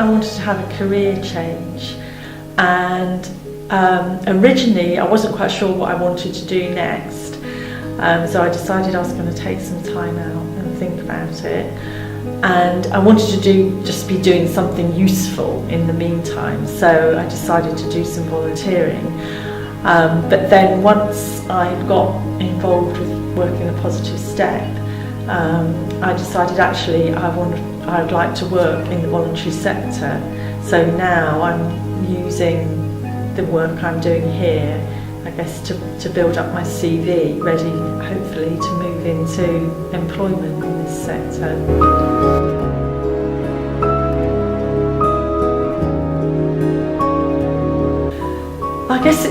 I wanted to have a career change, and originally I wasn't quite sure what I wanted to do next, so I decided I was going to take some time out and think about it, and I wanted to just be doing something useful in the meantime, so I decided to do some volunteering. But then once I got involved with working a positive step, I decided actually I'd like to work in the voluntary sector. So now I'm using the work I'm doing here, I guess, to build up my CV, ready hopefully to move into employment in this sector. I guess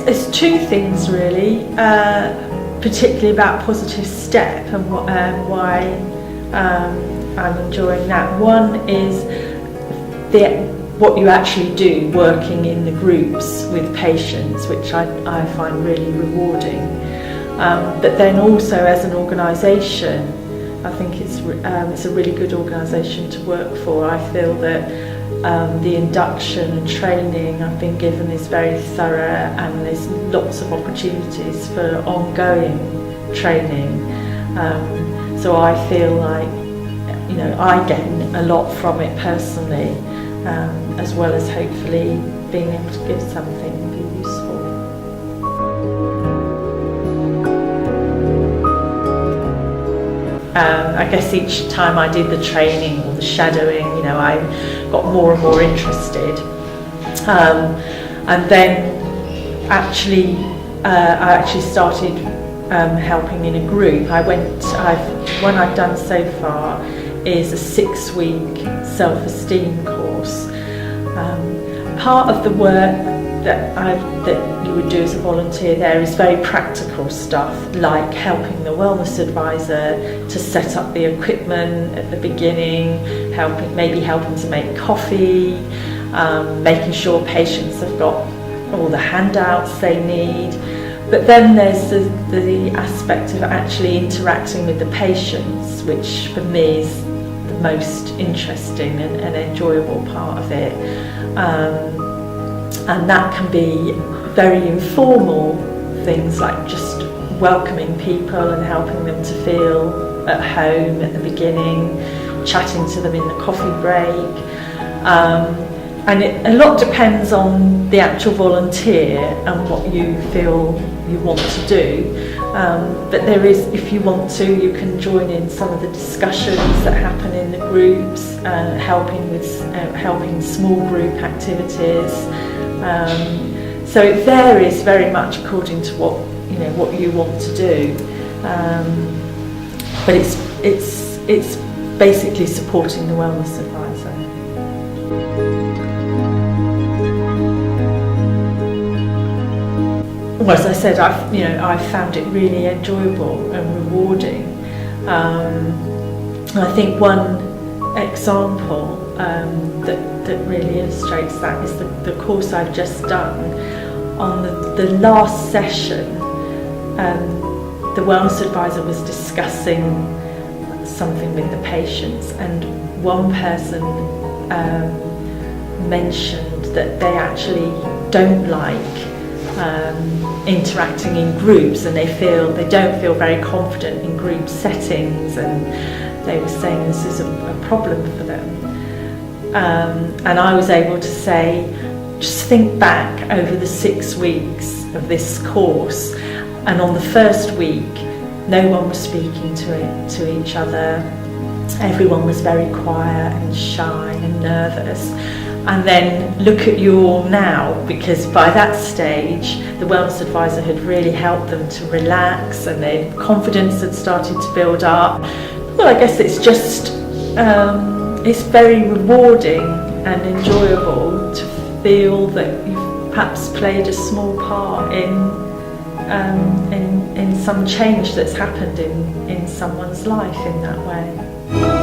it's two things really, particularly about positive step and why I'm enjoying that. One is what you actually do working in the groups with patients, which I find really rewarding. But then also as an organisation, I think it's a really good organisation to work for. I feel that the induction and training I've been given is very thorough, and there's lots of opportunities for ongoing training. So I feel like, you know, I gain a lot from it personally, as well as hopefully being able to give something and be useful. I guess each time I did the training or the shadowing, you know, I got more and more interested. And then I actually started helping in a group. One I've done so far is a 6-week self-esteem course. Part of the work that you would do as a volunteer there is very practical stuff, like helping the wellness advisor to set up the equipment at the beginning, maybe helping to make coffee, making sure patients have got all the handouts they need. But then there's the aspect of actually interacting with the patients, which for me is the most interesting and enjoyable part of it. And that can be very informal things, like just welcoming people and helping them to feel at home at the beginning, chatting to them in the coffee break. And a lot depends on the actual volunteer and what you feel you want to do. But there is, if you want to, you can join in some of the discussions that happen in the groups, helping small group activities. So it varies very much according to what you want to do. But it's basically supporting the wellness advisor. Well, as I said, I've found it really enjoyable and rewarding. I think one example that really illustrates that is the course I've just done. On the last session, the wellness advisor was discussing something with the patients, and one person mentioned that they actually don't like interacting in groups, and they don't feel very confident in group settings, and they were saying this is a problem for them. And I was able to say, just think back over the 6 weeks of this course, and on the first week no one was speaking to each other. Everyone was very quiet and shy and nervous. And then look at you all now, because by that stage the wellness advisor had really helped them to relax and their confidence had started to build up. Well, I guess it's just it's very rewarding and enjoyable to feel that you've perhaps played a small part in some change that's happened in someone's life in that way.